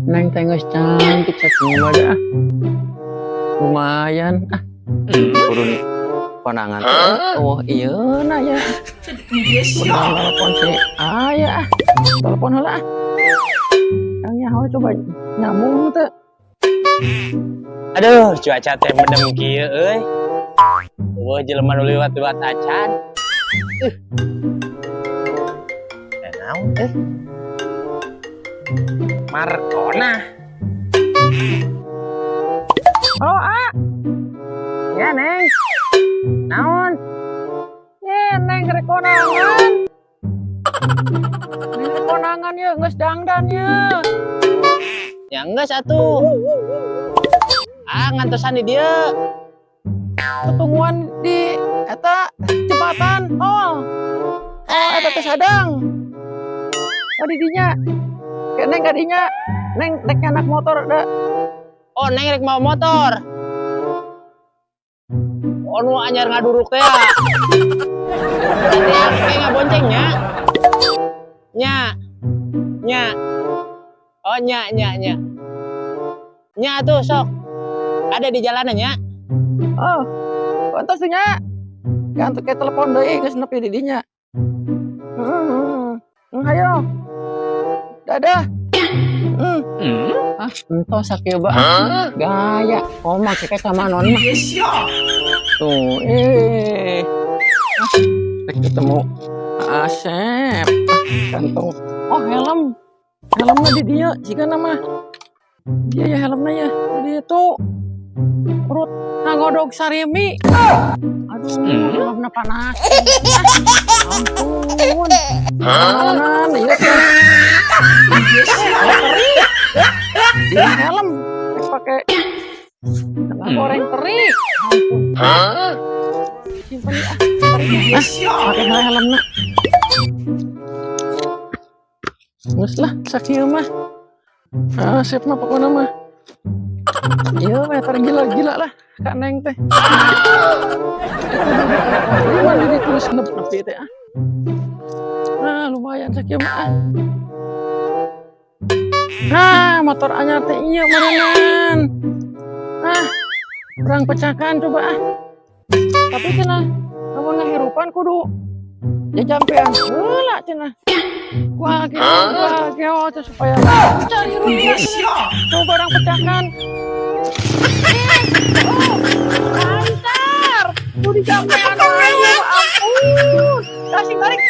Neng tengok cantik chatnya dah. Lumayan turun konangan oh iya nah ya udah telepon si ayah telepon lah yang nyaho coba nyambung tuh. Aduh, cuaca teh mendem kieu euy. Wah, jelema nu liwat-liwat acan. Naon teh? Markona. Oh ya neng naon ya neng rek konangan neng rek konangan ya geus dangdan ya Ya geus atuh. Ngantosan di dieu. ketemuan di eta jembatan tol eta teh sadang di dinya neng kadinya neng rek anak motor da. Oh, neng rek mau motor. Oh, nu anyar ngaduruk teh ya. Kayak ngaboncengnya. Nya. Oh, nya. Nya tuh sok. Ada di jalanannya. Oh, pantas nya. Kan teu ke telepon deui geus nepi di dinya. Hayo. Dadah. Entah sakieu ba. Gaya, koma kayak sama non mah. Tuh, ketemu Asep. Kantong. Oh, helmnya di dia, jika nama. Dia ya helmnya ya. Dia tuh perut ngagodog sarimi. Aduh, helmnya panas. Ampun. Panas, iya tuh. Helm pakai goreng teri. Simpen pakai helmnya. Geus lah sakieu mah. Asep mah pokona mah. Ieu meter gila-gila lah Kak Neng teh. Mana ditulis nepi teh lumayan sakieu mah. Motor anyar teh ieu meureunnan. Urang pecahkan coba Tapi cenah lamun ngahirupan kudu jajampean heula cenah. Wah gitu supaya cari rupiah. Coba orang pecahkan. Lancar. Kudu dijampean wae ampun. Kasih tarik.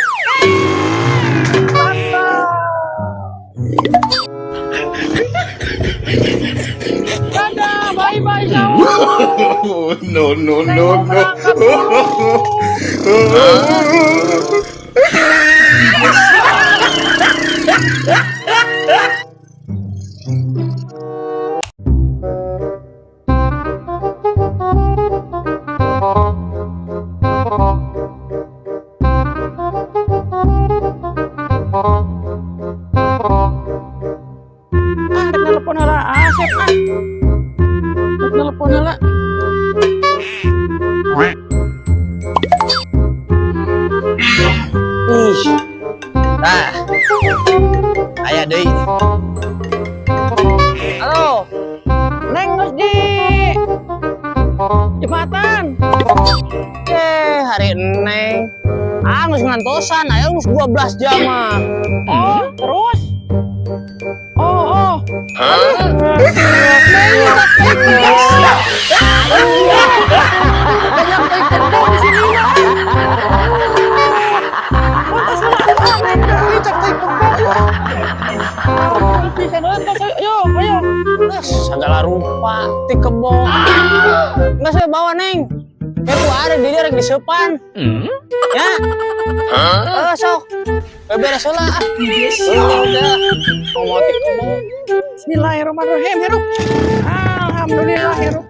Dadah, bye-bye sahur. No. Telepon hala Asep telepon hala. Aya deui. Halo. Neng geus di jembatan. Hari Neng. Geus ngantosan, aya geus 12 jam mah. Oh, terus? Oh. Ayo. Segala rupa ti kebo. Nggak saya bawa Neng. Kayak ada di dia rek disepan. Ya. Sok. Beberes heula. Udah. Mau ti kebo. Bismillahirrahmanirrahim, hirup. Alhamdulillahirrahmanirrahim.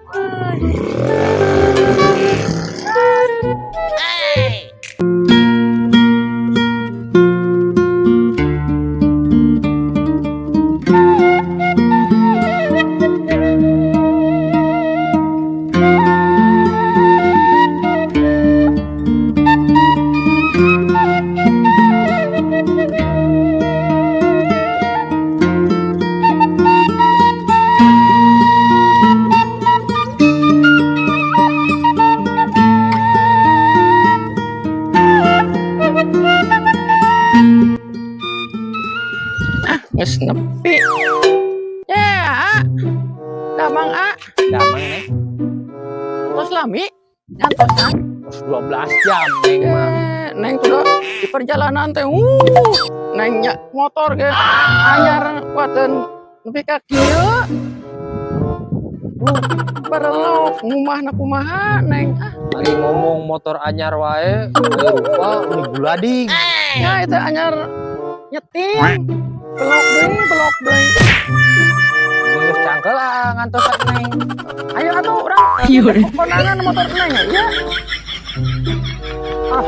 geus nepi. Ya, damang Damang Neng. tos lami ngantosan. 12 jam Neng mah. Neng tuh di perjalanan teh, Neng nya motor ge anyar kuateun nepi ka kieu. Barelok ngumahna kumaha Neng. Ari ngomong motor anyar wae, rupa uni gulading. Ya itu anyar nyeting. Belok deui. Geus cangkel ngantosan Neng. Ayo atuh urang konangan motor Neng ya.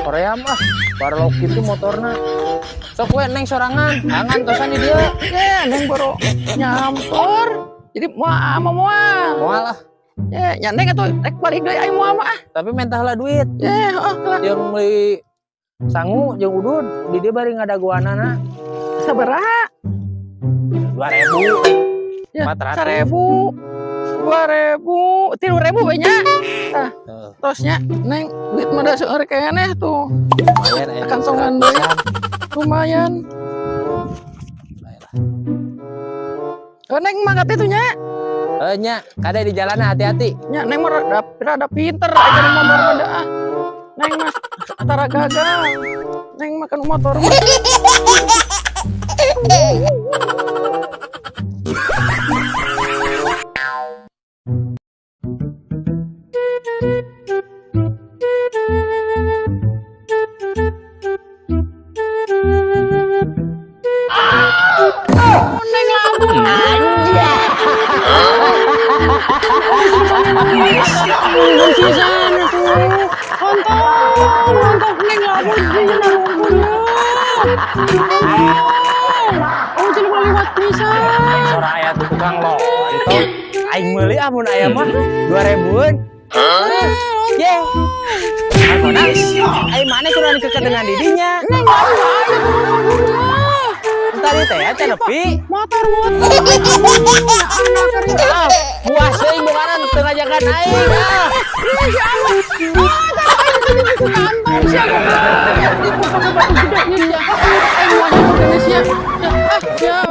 Korea mah barlok itu motorna. Sok we Neng sorangan, ngantosan di dieu. Neng baru nyampur. Jadi moal. Moal lah. Ya Neng atuh rek balik deui aya moal mah. Tapi mentah lah duit. Heeh lah. Yang beli sangu jeung udud di dieu bari ngadaguanana. Sabaraha? 2.000. Ya, 400. 1.000, 2.000, 3.000 we nya. Tah, tosnya Neng duit mah da seueur keneh tuh. Lumayan aya Kantongan deui. Lumayan. Neng mangkat itu nya. Nya, kada di jalan hati-hati. Nya Neng mah rada pinter aya di motor mah dah. Neng mah antara gagal. Neng makan motor mah. Neng labun aja. Sisan tuh. Kontol Neng labun di nangkun ya. Oh, jadi mau lewat pisan. Sora aya tuh tukang lo. Itu aing meuli mun aya mah 2.000-an. Ye. Mana? Aing mana kurang kekedengan didinya. Neng labun aja. Tadi teh ya nepi. Motor. Anak kerja. Buas deui bukaran teu ngajakan aing. Masya Allah. Kantong siapa? Ya,